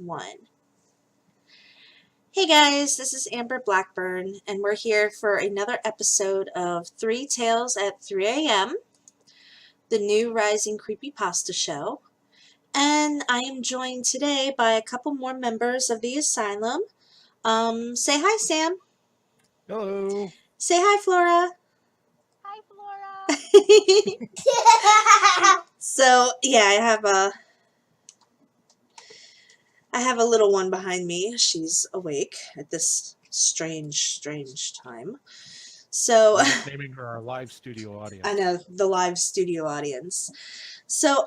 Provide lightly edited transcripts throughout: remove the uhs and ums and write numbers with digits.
1. Hey guys, this is Amber Blackburn, and we're here for another episode of 3Tales at 3 a.m., the new rising creepypasta show. And I am joined today by a couple more members of the asylum. Say hi, Sam. Hello. Say hi, Flora. Hi, Flora. So, yeah, I have a little one behind me. She's awake at this strange time. So, We're naming her our live studio audience. I know, the live studio audience. So,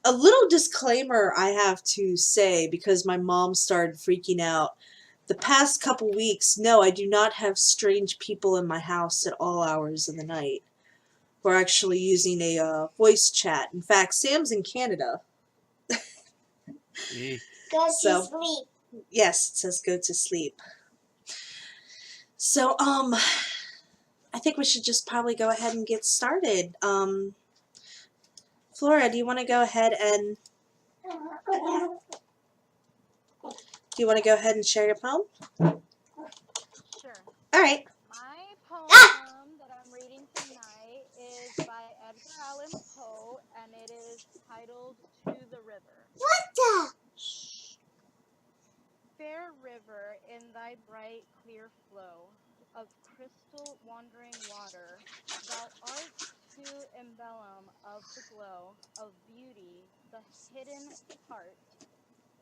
a little disclaimer I have to say because my mom started freaking out. The past couple weeks, no, I do not have strange people in my house at all hours of the night. We're actually using a voice chat. In fact, Sam's in Canada. Go So, to sleep. Yes, it says go to sleep. So, I think we should just probably go ahead and get started. Flora, do you want to go ahead and share your poem? Sure. All right. My poem that I'm reading tonight is by Edgar Allan Poe, and it is titled To the River. What the? Fair river, in thy bright, clear flow of crystal wandering water, thou art to emblem of the glow of beauty, the hidden heart,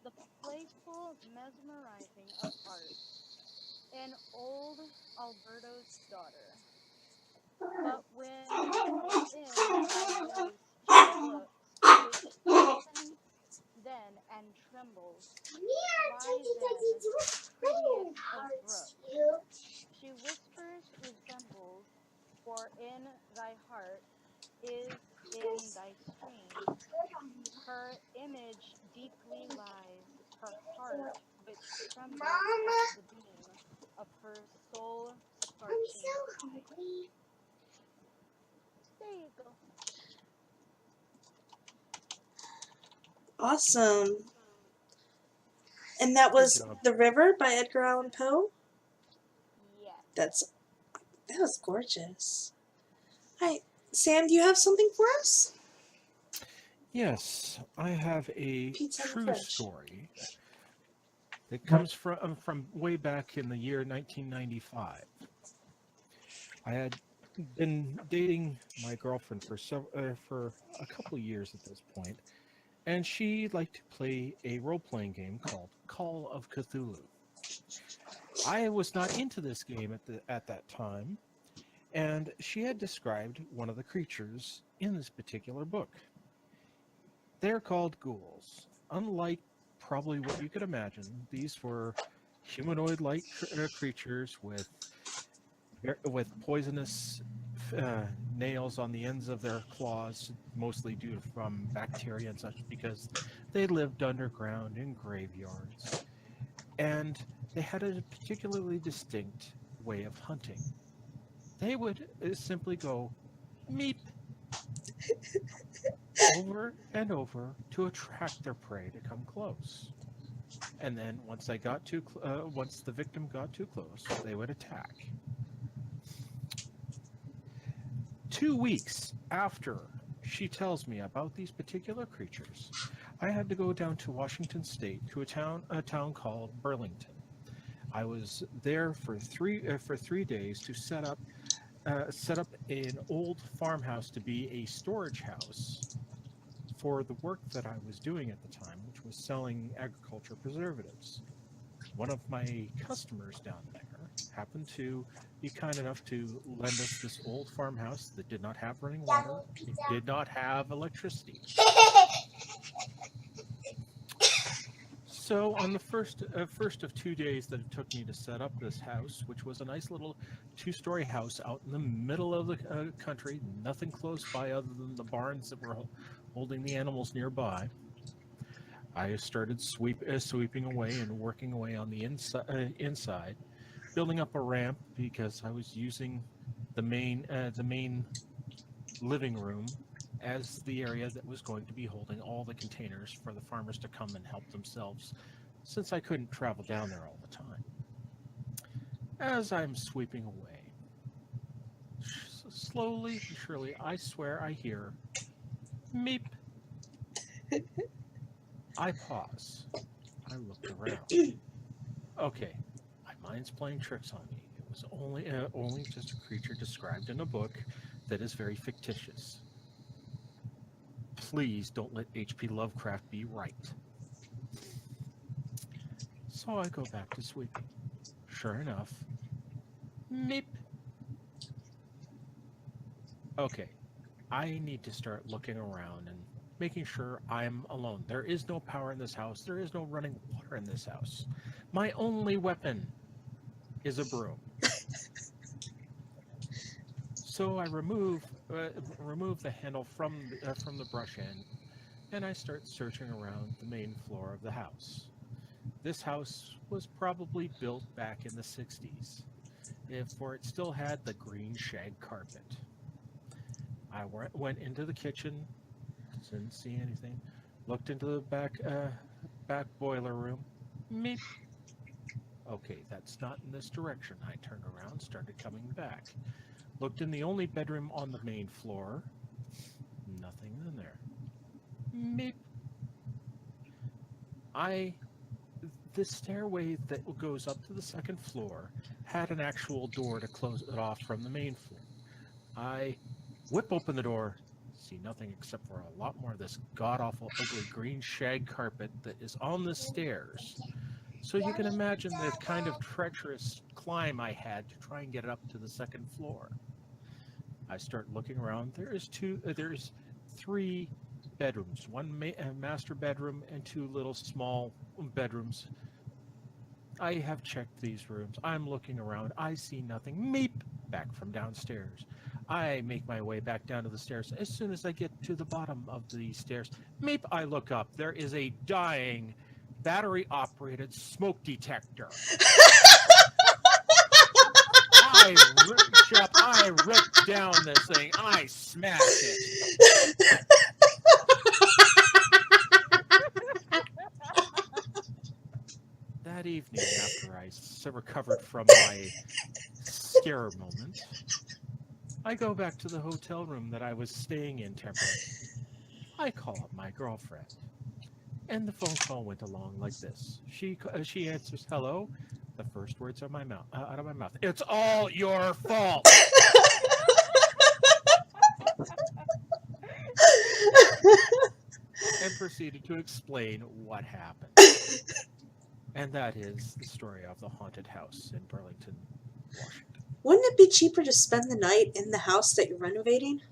the playful mesmerizing of art, in old Alberto's daughter. But when within thy voice she looks, which listens then and trembles, why then, prettiest of brooks, she whispers resembles, for in thy heart is in thy stream, her image deeply lies, her heart which trembles at the beam of her soul sparkling eye. There you go. Awesome. And that was The River by Edgar Allan Poe? Yes. That was gorgeous. Hi, Sam, do you have something for us? Yes, I have a Pizza in the true fridge. story that comes from way back in the year 1995. I had been dating my girlfriend for a couple of years at this point, and she liked to play a role-playing game called Call of Cthulhu. I was not into this game at that time, and she had described one of the creatures in this particular book. They're called ghouls. Unlike probably what you could imagine, these were humanoid-like creatures with poisonous nails on the ends of their claws, mostly due from bacteria and such, because they lived underground in graveyards. And they had a particularly distinct way of hunting. They would simply go, meep, over and over to attract their prey to come close. And then once the victim got too close, they would attack. 2 weeks after she tells me about these particular creatures, I had to go down to Washington State to a town called Burlington. I was there for 3 days to set up an old farmhouse to be a storage house for the work that I was doing at the time, which was selling agriculture preservatives. One of my customers down there happened to be kind enough to lend us this old farmhouse that did not have running water, it did not have electricity. So on the first of 2 days that it took me to set up this house, which was a nice little 2-story house out in the middle of the country, nothing close by other than the barns that were holding the animals nearby, I started sweeping away and working away on the inside, building up a ramp because I was using the main living room as the area that was going to be holding all the containers for the farmers to come and help themselves, since I couldn't travel down there all the time. As I'm sweeping away, slowly and surely, I swear I hear meep. I pause. I looked around. Okay, my mind's playing tricks on me. It was only just a creature described in a book that is very fictitious. Please don't let H.P. Lovecraft be right. So I go back to sweeping. Sure enough, meep. Okay, I need to start looking around and making sure I'm alone. There is no power in this house. There is no running water in this house. My only weapon is a broom. So I remove the handle from the brush end, and I start searching around the main floor of the house. This house was probably built back in the 60s, for it still had the green shag carpet. I went into the kitchen, didn't see anything. Looked into the back boiler room. Meep. Okay, that's not in this direction. I turned around, started coming back. Looked in the only bedroom on the main floor. Nothing in there. Meep. The stairway that goes up to the second floor had an actual door to close it off from the main floor. I whip open the door, see nothing except for a lot more of this god-awful, ugly green shag carpet that is on the stairs. So you can imagine the kind of treacherous climb I had to try and get up to the second floor. I start looking around. There's 3 bedrooms, one master bedroom and 2 little small bedrooms. I have checked these rooms. I'm looking around. I see nothing. Meep! Back from downstairs. I make my way back down to the stairs. As soon as I get to the bottom of the stairs, meep, I look up. There is a dying, battery-operated smoke detector. I reach up, I rip down this thing, I smash it. That evening, after I recovered from my scare moment, I go back to the hotel room that I was staying in temporarily. I call up my girlfriend, and the phone call went along like this. She answers, "Hello." The first words out of my mouth. "It's all your fault." And proceeded to explain what happened. And that is the story of the haunted house in Burlington, Washington. Wouldn't it be cheaper to spend the night in the house that you're renovating?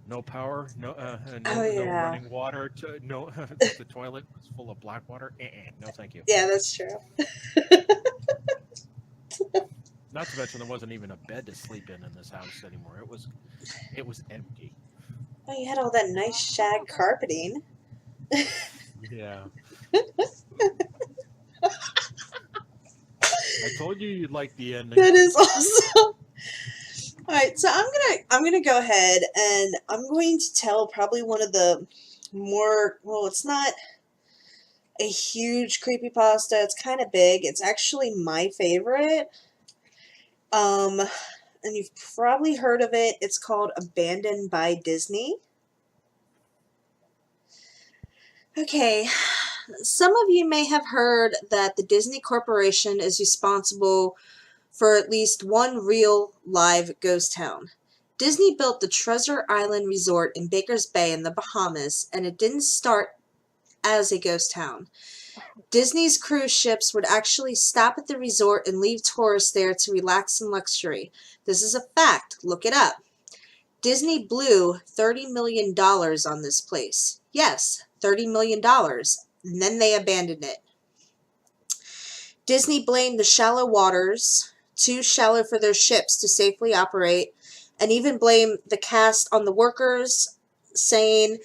No power, no running water. The toilet was full of black water. No, thank you. Yeah, that's true. Not to mention there wasn't even a bed to sleep in this house anymore. It was empty. Oh, you had all that nice shag carpeting. Yeah. I told you you'd like the ending. That is awesome. All right, so I'm gonna go ahead and I'm going to tell probably one of the more, well, it's not a huge creepypasta. It's kind of big. It's actually my favorite. And you've probably heard of it. It's called Abandoned by Disney. Okay, some of you may have heard that the Disney Corporation is responsible for at least one real live ghost town. Disney built the Treasure Island Resort in Baker's Bay in the Bahamas, and it didn't start as a ghost town. Disney's cruise ships would actually stop at the resort and leave tourists there to relax in luxury. This is a fact. Look it up. Disney blew $30 million on this place. Yes, $30 million. And then they abandoned it. Disney blamed the shallow waters, too shallow for their ships to safely operate, and even blamed the cast on the workers, saying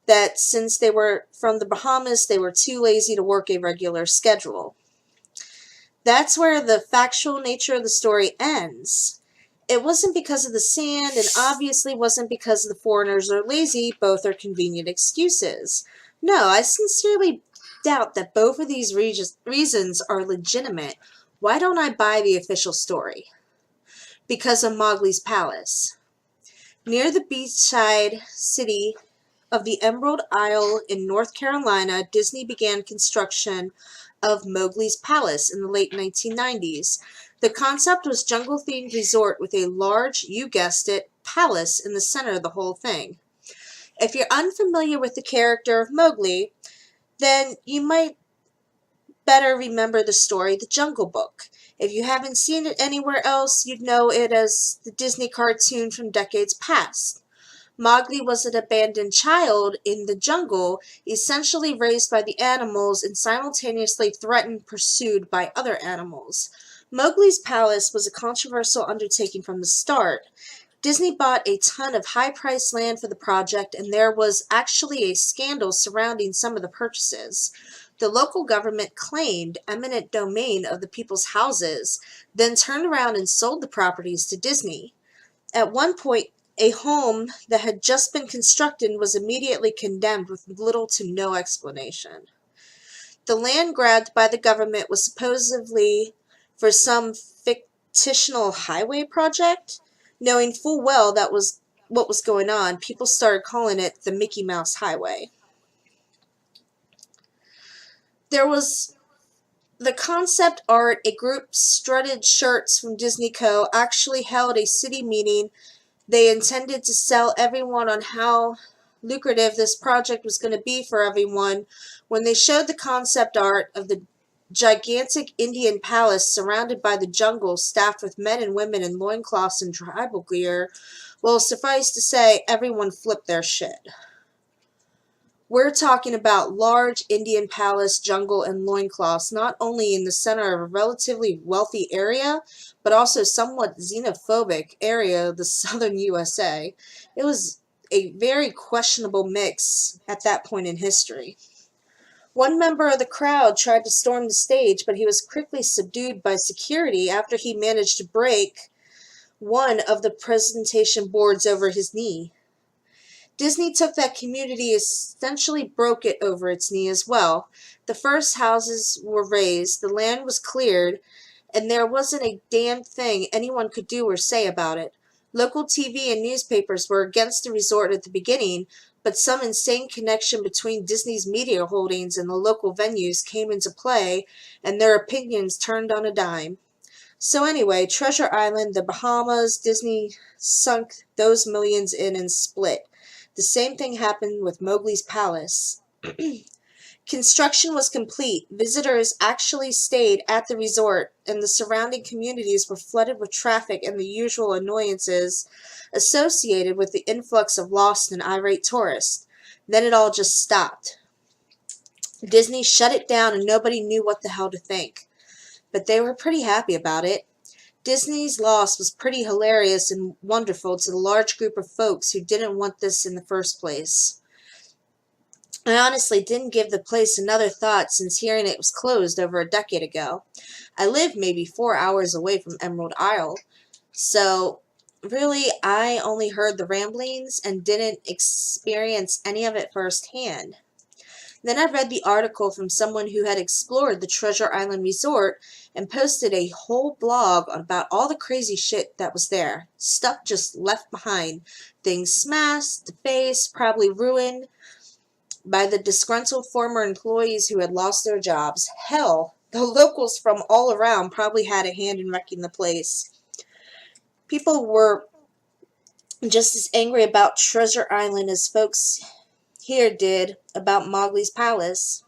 that since they were from the Bahamas, they were too lazy to work a regular schedule. That's where the factual nature of the story ends. it wasn't because of the sand, and obviously wasn't because the foreigners are lazy. Both are convenient excuses. No, I sincerely doubt that both of these reasons are legitimate. Why don't I buy the official story? Because of Mowgli's palace. Near the beachside city of the Emerald Isle in North Carolina, Disney began construction of Mowgli's Palace in the late 1990s. The concept was jungle-themed resort with a large, you guessed it, palace in the center of the whole thing. If you're unfamiliar with the character of Mowgli, then you might better remember the story The Jungle Book. If you haven't seen it anywhere else, you'd know it as the Disney cartoon from decades past. Mowgli was an abandoned child in the jungle, essentially raised by the animals and simultaneously threatened, pursued by other animals. Mowgli's palace was a controversial undertaking from the start. Disney bought a ton of high-priced land for the project, and there was actually a scandal surrounding some of the purchases. The local government claimed eminent domain of the people's houses, then turned around and sold the properties to Disney. At one point, a home that had just been constructed was immediately condemned with little to no explanation. The land grabbed by the government was supposedly for some fictional highway project. Knowing full well that was what was going on, people started calling it the Mickey Mouse Highway. There was the concept art. A group strutted shirts from Disney Co. actually held a city meeting. They intended to sell everyone on how lucrative this project was going to be for everyone. When they showed the concept art of the gigantic Indian palace surrounded by the jungle, staffed with men and women in loincloths and tribal gear, well, suffice to say, everyone flipped their shit. We're talking about large Indian palace, jungle, and loincloths, not only in the center of a relatively wealthy area, but also somewhat xenophobic area of the southern USA. It was a very questionable mix at that point in history. One member of the crowd tried to storm the stage, but he was quickly subdued by security after he managed to break one of the presentation boards over his knee. Disney took that community, essentially broke it over its knee as well. The first houses were raised, the land was cleared, and there wasn't a damn thing anyone could do or say about it. Local TV and newspapers were against the resort at the beginning, but some insane connection between Disney's media holdings and the local venues came into play, and their opinions turned on a dime. So anyway, Treasure Island, the Bahamas, Disney sunk those millions in and split. The same thing happened with Mowgli's Palace. Construction was complete. Visitors actually stayed at the resort, and the surrounding communities were flooded with traffic and the usual annoyances associated with the influx of lost and irate tourists. Then it all just stopped. Disney shut it down, and nobody knew what the hell to think. But they were pretty happy about it. Disney's loss was pretty hilarious and wonderful to the large group of folks who didn't want this in the first place. I honestly didn't give the place another thought since hearing it was closed over a decade ago. I live maybe 4 hours away from Emerald Isle, so really I only heard the ramblings and didn't experience any of it firsthand. Then I read the article from someone who had explored the Treasure Island Resort and posted a whole blog about all the crazy shit that was there. Stuff just left behind. Things smashed, defaced, probably ruined by the disgruntled former employees who had lost their jobs. Hell, the locals from all around probably had a hand in wrecking the place. People were just as angry about Treasure Island as folks here did about Mowgli's Palace.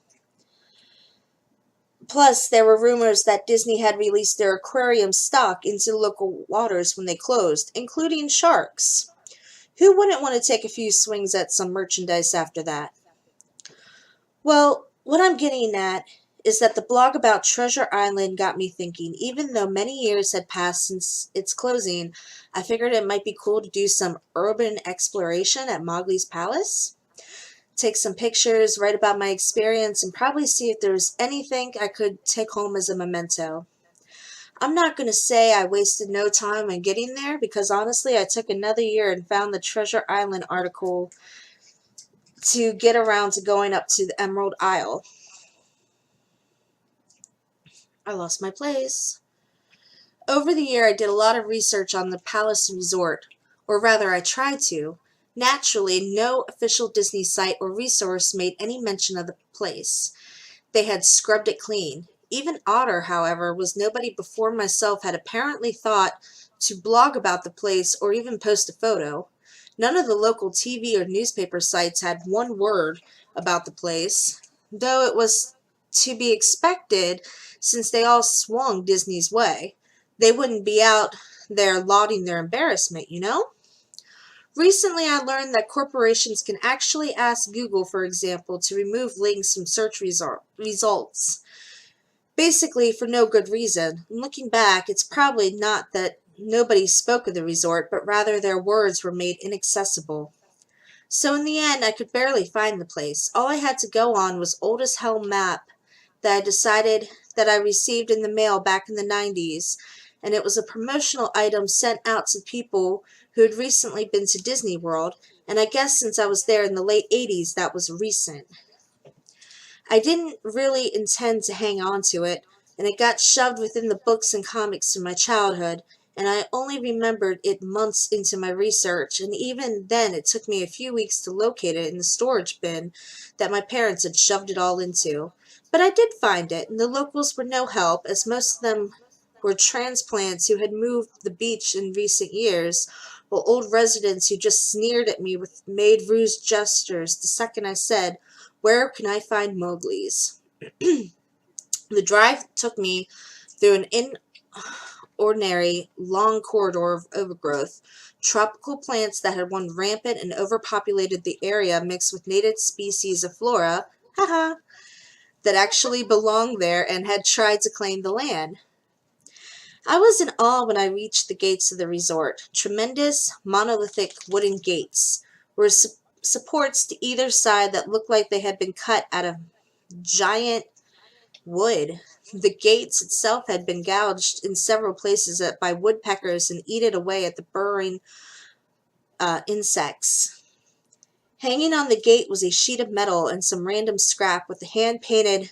Plus, there were rumors that Disney had released their aquarium stock into local waters when they closed, including sharks. Who wouldn't want to take a few swings at some merchandise after that? Well, what I'm getting at is that the blog about Treasure Island got me thinking. Even though many years had passed since its closing, I figured it might be cool to do some urban exploration at Mowgli's Palace. Take some pictures, write about my experience, and probably see if there's anything I could take home as a memento. I'm not going to say I wasted no time in getting there because honestly I took another year and found the Treasure Island article to get around to going up to the Emerald Isle. I lost my place. Over the year I did a lot of research on the Palace Resort, or rather I tried to. Naturally, no official Disney site or resource made any mention of the place. They had scrubbed it clean. Even odder, however, was nobody before myself had apparently thought to blog about the place or even post a photo. None of the local TV or newspaper sites had one word about the place, though it was to be expected since they all swung Disney's way. They wouldn't be out there lauding their embarrassment, you know? Recently, I learned that corporations can actually ask Google, for example, to remove links from search results, basically for no good reason. Looking back, it's probably not that nobody spoke of the resort, but rather their words were made inaccessible. So in the end, I could barely find the place. All I had to go on was old as hell map that I received in the mail back in the 90s, and it was a promotional item sent out to people who had recently been to Disney World, and I guess since I was there in the late 80s, that was recent. I didn't really intend to hang on to it, and it got shoved within the books and comics of my childhood, and I only remembered it months into my research, and even then it took me a few weeks to locate it in the storage bin that my parents had shoved it all into. But I did find it, and the locals were no help, as most of them were transplants who had moved the beach in recent years, while old residents who just sneered at me with made ruse gestures the second I said, "Where can I find Mowgli's?" The drive took me through an inordinary long corridor of overgrowth. Tropical plants that had run rampant and overpopulated the area mixed with native species of flora, haha, that actually belonged there and had tried to claim the land. I was in awe when I reached the gates of the resort. Tremendous, monolithic wooden gates were supports to either side that looked like they had been cut out of giant wood. The gates itself had been gouged in several places by woodpeckers and eaten away at the burrowing insects. Hanging on the gate was a sheet of metal and some random scrap with the hand-painted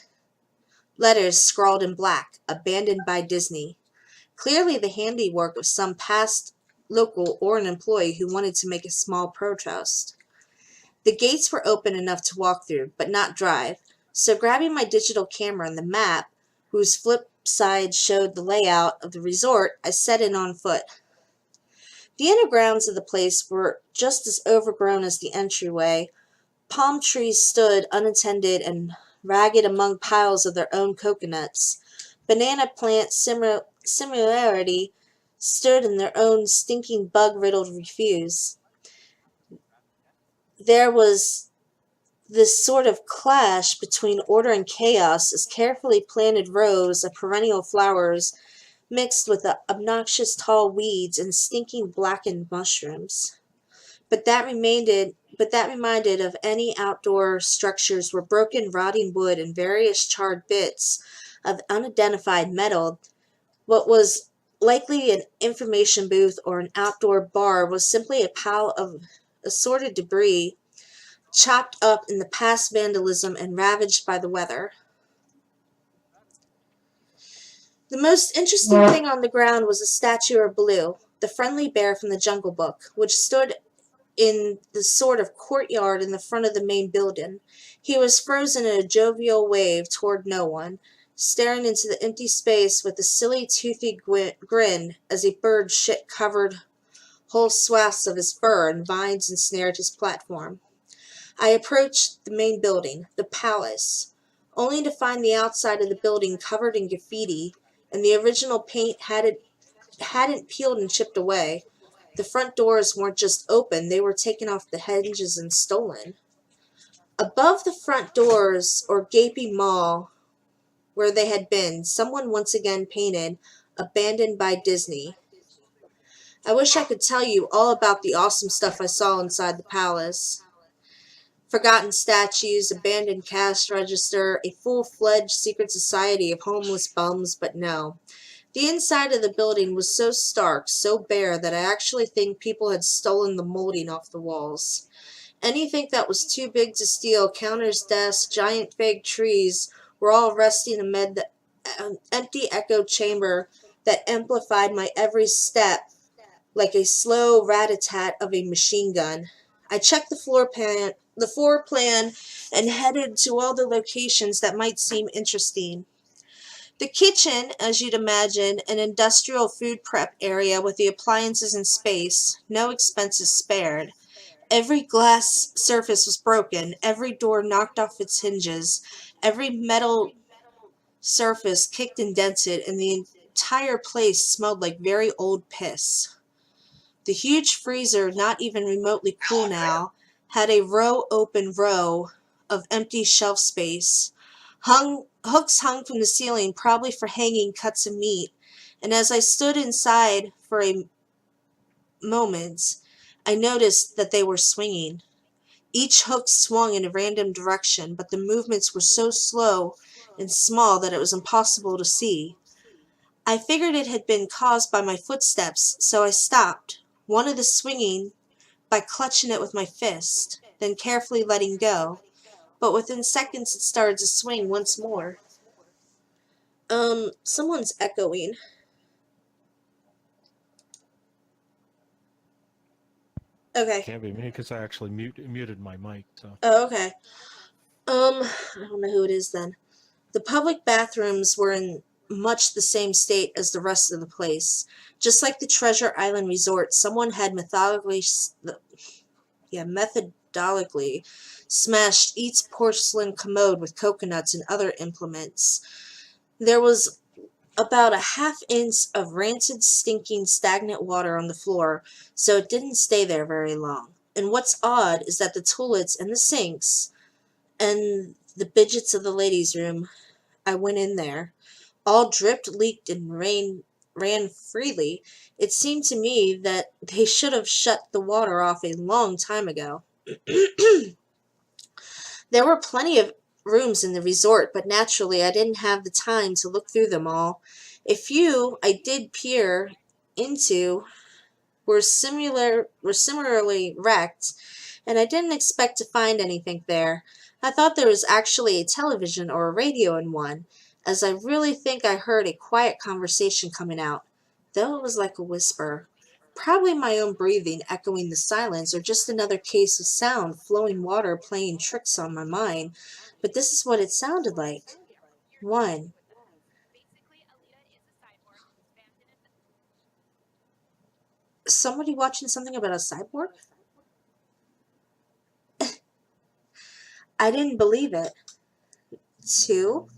letters scrawled in black, "Abandoned by Disney." Clearly the handiwork of some past local or an employee who wanted to make a small protest. The gates were open enough to walk through, but not drive, so grabbing my digital camera and the map, whose flip side showed the layout of the resort, I set in on foot. The inner grounds of the place were just as overgrown as the entryway. Palm trees stood unattended and ragged among piles of their own coconuts. Banana plants similarity stood in their own stinking bug-riddled refuse. There was this sort of clash between order and chaos as carefully planted rows of perennial flowers mixed with the obnoxious tall weeds and stinking blackened mushrooms. But that reminded of any outdoor structures were broken rotting wood and various charred bits of unidentified metal. What was likely an information booth or an outdoor bar was simply a pile of assorted debris, chopped up in the past vandalism and ravaged by the weather. The most interesting thing on the ground was a statue of Baloo, the friendly bear from the Jungle Book, which stood in the sort of courtyard in the front of the main building. He was frozen in a jovial wave toward no one, staring into the empty space with a silly toothy grin as a bird shit covered whole swaths of his fur and vines ensnared his platform. I approached the main building, the palace, only to find the outside of the building covered in graffiti, and the original paint hadn't peeled and chipped away. The front doors weren't just open, they were taken off the hinges and stolen. Above the front doors, or gaping maw where they had been, someone once again painted, "Abandoned by Disney." I wish I could tell you all about the awesome stuff I saw inside the palace. Forgotten statues, abandoned cash register, a full-fledged secret society of homeless bums, but no. The inside of the building was so stark, so bare, that I actually think people had stolen the molding off the walls. Anything that was too big to steal, counters, desks, giant fig trees, were all resting amid the empty echo chamber that amplified my every step like a slow rat-a-tat of a machine gun. I checked the floor plan, and headed to all the locations that might seem interesting. The kitchen, as you'd imagine, an industrial food prep area with the appliances in space, no expenses spared. Every glass surface was broken, every door knocked off its hinges, every metal surface kicked and dented, and the entire place smelled like very old piss. The huge freezer, not even remotely cool now, had a open row of empty shelf space. Hooks hung from the ceiling, probably for hanging cuts of meat, and as I stood inside for a moment, I noticed that they were swinging. Each hook swung in a random direction, but the movements were so slow and small that it was impossible to see. I figured it had been caused by my footsteps, so I stopped one of the swinging by clutching it with my fist, then carefully letting go. But within seconds it started to swing once more. Someone's echoing. Okay. Can't be me because I actually muted my mic. So Oh, okay. I don't know who it is then. The public bathrooms were in much the same state as the rest of the place. Just like the Treasure Island Resort, someone had methodically smashed each porcelain commode with coconuts and other implements. There was about a half-inch of rancid, stinking, stagnant water on the floor, so it didn't stay there very long. And what's odd is that the toilets and the sinks and the bidgets of the ladies' room, I went in there, all dripped, leaked, and ran freely. It seemed to me that they should have shut the water off a long time ago. There were plenty of rooms in the resort, but naturally I didn't have the time to look through them all. A few I did peer into were similarly wrecked, and I didn't expect to find anything there. I thought there was actually a television or a radio in one, as I really think I heard a quiet conversation coming out, though it was like a whisper. Probably my own breathing echoing the silence, or just another case of sound, flowing water playing tricks on my mind. But this is what it sounded like. 1. Somebody watching something about a cyborg? I didn't believe it. 2.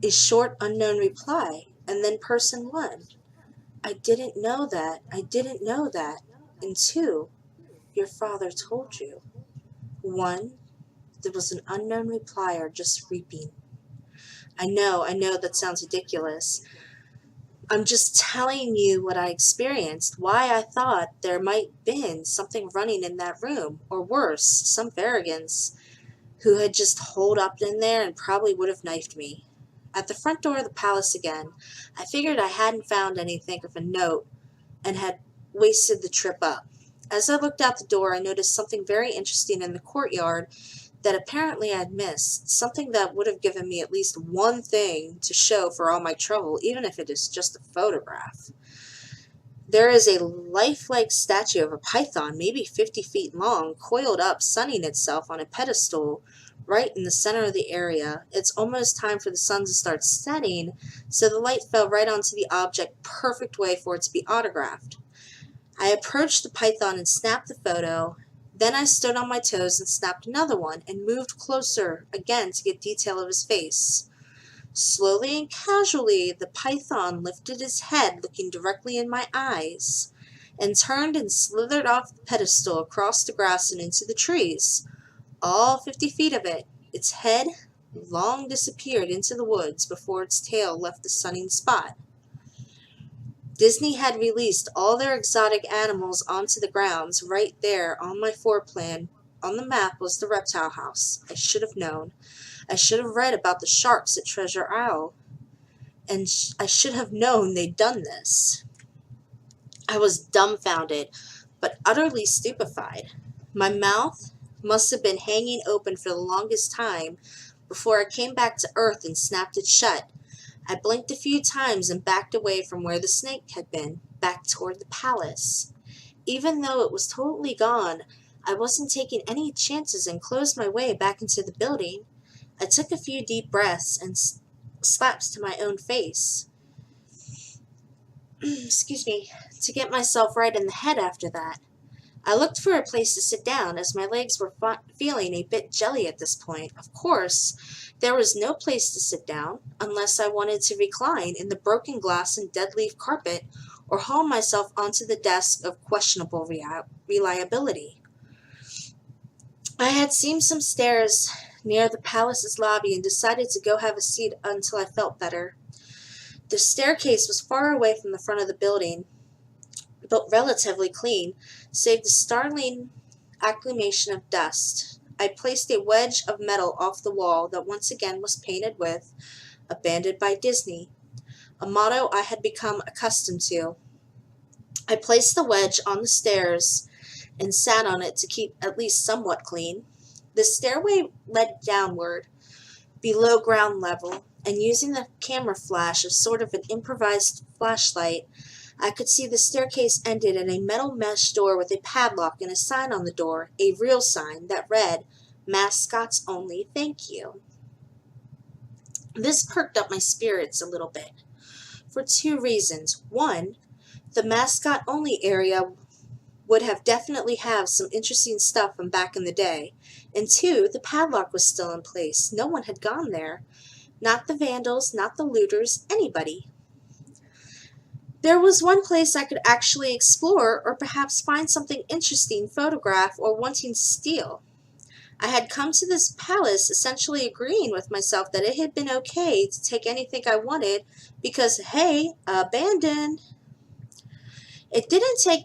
A short unknown reply, and then person 1. I didn't know that. I didn't know that. And 2. Your father told you. 1. There was an unknown replier just reaping. I know that sounds ridiculous. I'm just telling you what I experienced, why I thought there might been something running in that room, or worse, some Varigans who had just holed up in there and probably would have knifed me. At the front door of the palace again, I figured I hadn't found anything of a note and had wasted the trip up. As I looked out the door, I noticed something very interesting in the courtyard that apparently I'd missed, something that would have given me at least one thing to show for all my trouble, even if it is just a photograph. There is a lifelike statue of a python, maybe 50 feet long, coiled up, sunning itself on a pedestal right in the center of the area. It's almost time for the sun to start setting, so the light fell right onto the object, perfect way for it to be autographed. I approached the python and snapped the photo. Then I stood on my toes and snapped another one and moved closer again to get detail of his face. Slowly and casually, the python lifted his head, looking directly in my eyes, and turned and slithered off the pedestal across the grass and into the trees. All 50 feet of it, its head long disappeared into the woods before its tail left the sunning spot. Disney had released all their exotic animals onto the grounds. Right there on my floor plan on the map was the reptile house. I should have known. I should have read about the sharks at Treasure Isle. and I should have known they'd done this. I was dumbfounded, but utterly stupefied. My mouth must have been hanging open for the longest time before I came back to earth and snapped it shut. I blinked a few times and backed away from where the snake had been, back toward the palace. Even though it was totally gone, I wasn't taking any chances and closed my way back into the building. I took a few deep breaths and slaps to my own face. Excuse me, to get myself right in the head after that. I looked for a place to sit down, as my legs were feeling a bit jelly at this point. Of course, there was no place to sit down, unless I wanted to recline in the broken glass and dead leaf carpet, or haul myself onto the desk of questionable reliability. I had seen some stairs near the palace's lobby and decided to go have a seat until I felt better. The staircase was far away from the front of the building, but relatively clean, save the startling acclimation of dust. I placed a wedge of metal off the wall that once again was painted with "Abandoned by Disney," a motto I had become accustomed to. I placed the wedge on the stairs and sat on it to keep at least somewhat clean. The stairway led downward, below ground level, and using the camera flash as sort of an improvised flashlight, I could see the staircase ended in a metal mesh door with a padlock and a sign on the door, a real sign, that read, "Mascots Only, Thank You." This perked up my spirits a little bit, for two reasons. One, the mascot only area would have definitely have some interesting stuff from back in the day, and two, the padlock was still in place. No one had gone there. Not the vandals, not the looters, anybody. There was one place I could actually explore, or perhaps find something interesting, photograph, or wanting to steal. I had come to this palace essentially agreeing with myself that it had been okay to take anything I wanted because, hey, abandoned. It didn't take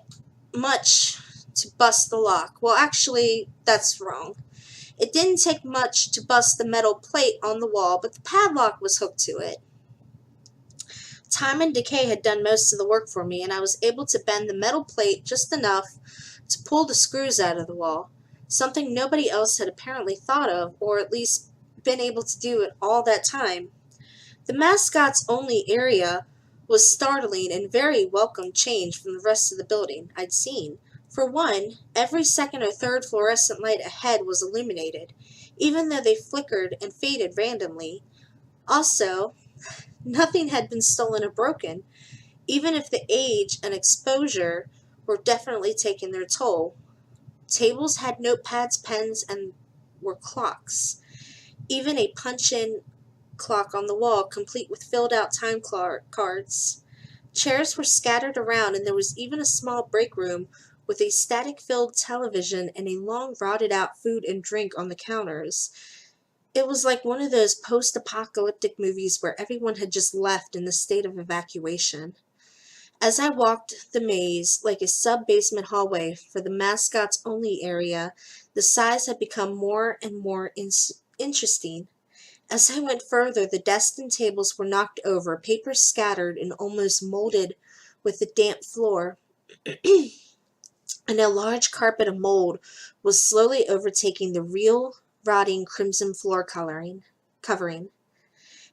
much to bust the lock. Well, actually, that's wrong. It didn't take much to bust the metal plate on the wall, but the padlock was hooked to it. Time and decay had done most of the work for me, and I was able to bend the metal plate just enough to pull the screws out of the wall, something nobody else had apparently thought of, or at least been able to do in all that time. The mascots only area was startling and very welcome change from the rest of the building I'd seen. For one, every second or third fluorescent light ahead was illuminated, even though they flickered and faded randomly. Also, nothing had been stolen or broken, even if the age and exposure were definitely taking their toll. Tables had notepads, pens, and were clocks. Even a punch-in clock on the wall, complete with filled-out time cards. Chairs were scattered around, and there was even a small break room with a static-filled television and a long rotted-out food and drink on the counters. It was like one of those post-apocalyptic movies where everyone had just left in a state of evacuation. As I walked the maze, like a sub-basement hallway for the mascots only area, the size had become more and more interesting. As I went further, the desks and tables were knocked over, papers scattered and almost molded with the damp floor, and a large carpet of mold was slowly overtaking the real, rotting crimson floor covering.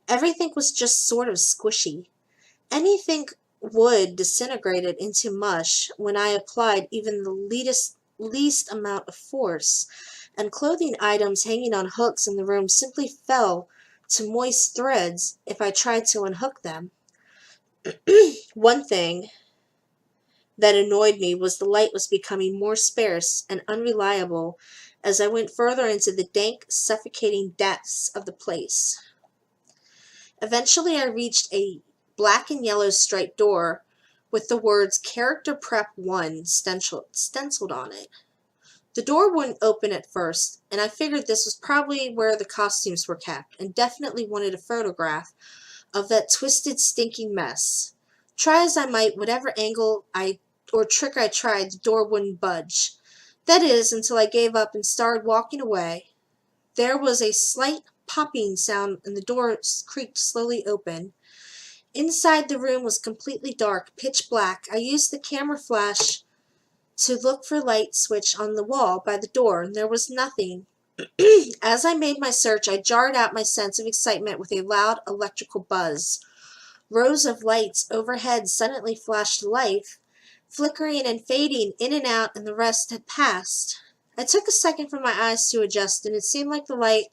Everything was just sort of squishy. Anything wood disintegrated into mush when I applied even the least amount of force, and clothing items hanging on hooks in the room simply fell to moist threads if I tried to unhook them. One thing that annoyed me was the light was becoming more sparse and unreliable as I went further into the dank, suffocating depths of the place. Eventually I reached a black and yellow striped door with the words "Character Prep 1" stenciled on it. The door wouldn't open at first, and I figured this was probably where the costumes were kept, and definitely wanted a photograph of that twisted, stinking mess. Try as I might, whatever angle or trick I tried, the door wouldn't budge. That is, until I gave up and started walking away. There was a slight popping sound and the door creaked slowly open. Inside the room was completely dark, pitch black. I used the camera flash to look for light switch on the wall by the door, and there was nothing. As I made my search, I jarred out my sense of excitement with a loud electrical buzz. Rows of lights overhead suddenly flashed to life, flickering and fading in and out, and the rest had passed. I took a second for my eyes to adjust, and it seemed like the light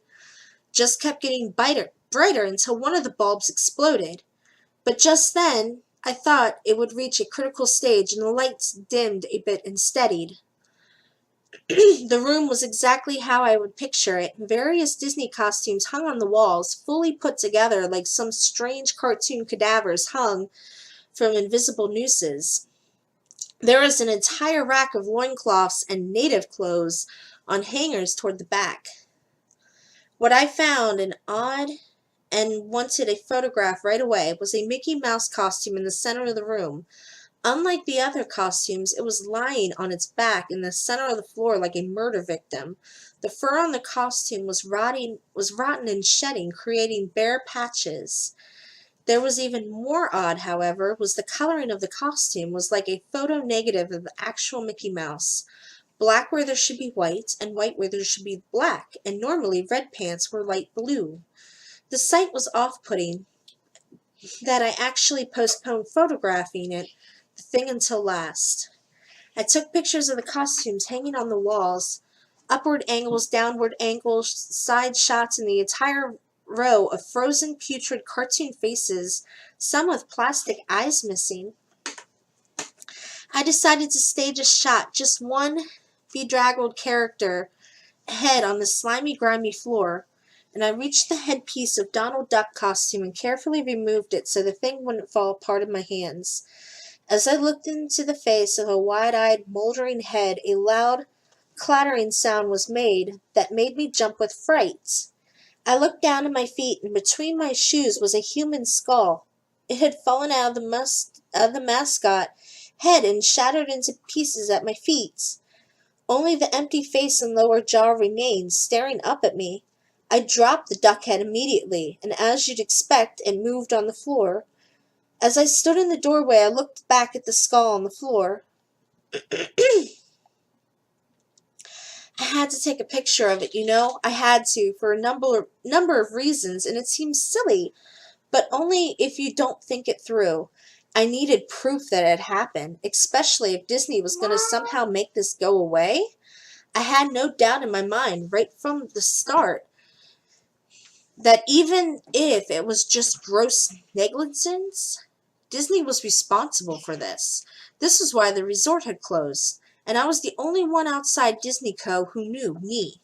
just kept getting brighter until one of the bulbs exploded. But just then, I thought it would reach a critical stage, and the lights dimmed a bit and steadied. The room was exactly how I would picture it. Various Disney costumes hung on the walls, fully put together like some strange cartoon cadavers hung from invisible nooses. There was an entire rack of loincloths and native clothes on hangers toward the back. What I found an odd and wanted a photograph right away was a Mickey Mouse costume in the center of the room. Unlike the other costumes, it was lying on its back in the center of the floor like a murder victim. The fur on the costume was rotten and shedding, creating bare patches. There was even more odd, however, was the coloring of the costume was like a photo negative of the actual Mickey Mouse. Black where there should be white, and white where there should be black, and normally red pants were light blue. The sight was off-putting that I actually postponed photographing the thing until last. I took pictures of the costumes hanging on the walls, upward angles, downward angles, side shots, and the entire row of frozen, putrid cartoon faces, some with plastic eyes missing. I decided to stage a shot, just one bedraggled character head on the slimy, grimy floor, and I reached the headpiece of Donald Duck costume and carefully removed it so the thing wouldn't fall apart in my hands. As I looked into the face of a wide-eyed, moldering head, a loud, clattering sound was made that made me jump with fright. I looked down at my feet, and between my shoes was a human skull. It had fallen out of the mascot head and shattered into pieces at my feet. Only the empty face and lower jaw remained, staring up at me. I dropped the duck head immediately, and as you'd expect, it moved on the floor. As I stood in the doorway, I looked back at the skull on the floor. I had to take a picture of it, you know. I had to, for a number of reasons, and it seems silly, but only if you don't think it through. I needed proof that it had happened, especially if Disney was going to somehow make this go away. I had no doubt in my mind, right from the start, that even if it was just gross negligence, Disney was responsible for this. This is why the resort had closed, and I was the only one outside Disney Co. who knew me.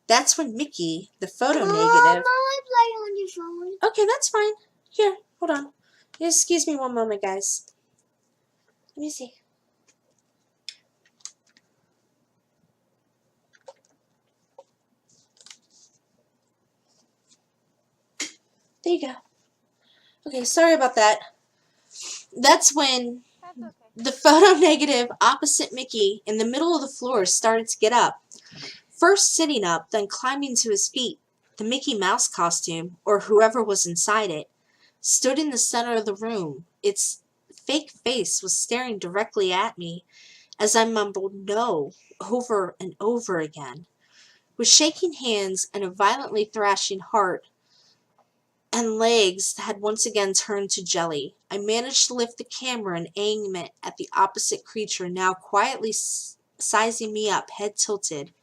That's when Mickey, the photo negative... Mom, I play on your phone. Okay, that's fine. Here, hold on. Excuse me one moment, guys. Let me see. There you go. Okay, sorry about that. That's when That's okay. the photo negative opposite Mickey in the middle of the floor started to get up. First sitting up, then climbing to his feet. The Mickey Mouse costume, or whoever was inside it, stood in the center of the room. Its fake face was staring directly at me as I mumbled no over and over again. With shaking hands and a violently thrashing heart and legs that had once again turned to jelly, I managed to lift the camera and aim it at the opposite creature, now quietly sizing me up, head tilted.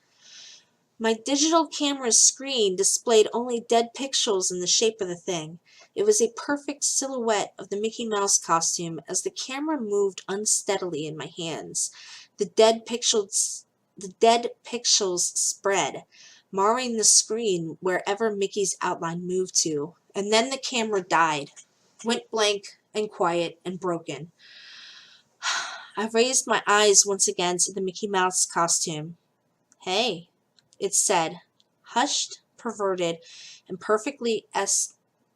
My digital camera's screen displayed only dead pixels in the shape of the thing. It was a perfect silhouette of the Mickey Mouse costume as the camera moved unsteadily in my hands. The dead pixels spread, marring the screen wherever Mickey's outline moved to. And then the camera died, went blank and quiet and broken. I raised my eyes once again to the Mickey Mouse costume. Hey, it said, hushed, perverted, and perfectly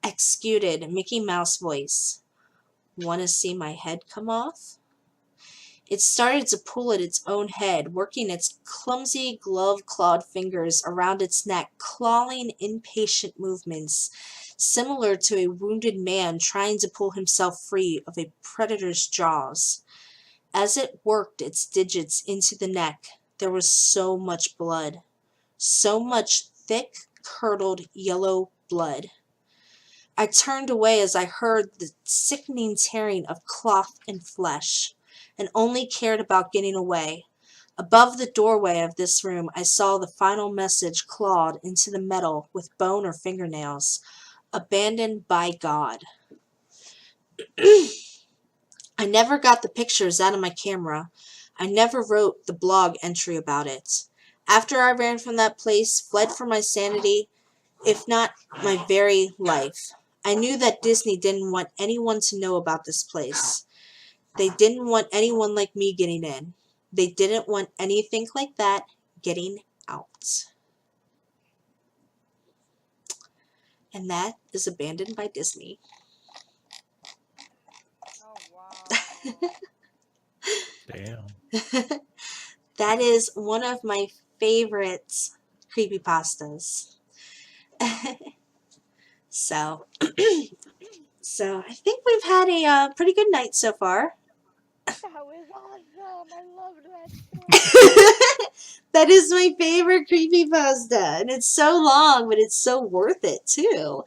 executed Mickey Mouse voice. Want to see my head come off? It started to pull at its own head, working its clumsy glove-clawed fingers around its neck, clawing impatient movements, similar to a wounded man trying to pull himself free of a predator's jaws. As it worked its digits into the neck, there was so much blood. So much thick, curdled yellow blood. I turned away as I heard the sickening tearing of cloth and flesh, and only cared about getting away. Above the doorway of this room, I saw the final message clawed into the metal with bone or fingernails. Abandoned by God. I never got the pictures out of my camera. I never wrote the blog entry about it. After I ran from that place, fled for my sanity, if not my very life, I knew that Disney didn't want anyone to know about this place. They didn't want anyone like me getting in. They didn't want anything like that getting out. And that is Abandoned by Disney. Oh, wow. Damn. That is one of my favorite creepypastas. So I think we've had a pretty good night so far. That was awesome. I loved that story. That is my favorite creepypasta, and it's so long, but it's so worth it too.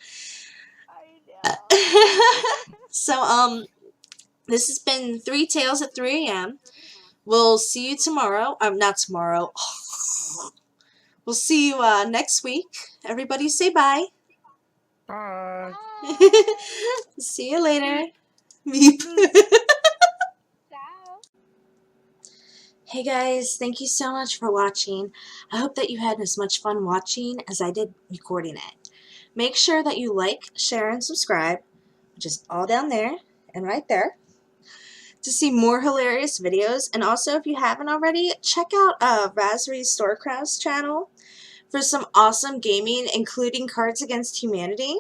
I know. So this has been 3Tales at 3 a.m. We'll see you tomorrow. Not tomorrow. We'll see you next week. Everybody say bye. Bye. Bye. See you later. Meep. Ciao. Hey guys, thank you so much for watching. I hope that you had as much fun watching as I did recording it. Make sure that you like, share, and subscribe, which is all down there and right there, to see more hilarious videos. And also, if you haven't already, check out Raspberry Storecraft's channel for some awesome gaming, including Cards Against Humanity.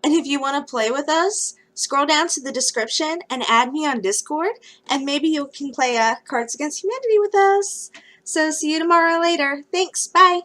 And if you want to play with us, scroll down to the description and add me on Discord, and maybe you can play Cards Against Humanity with us. So see you tomorrow later. Thanks. Bye.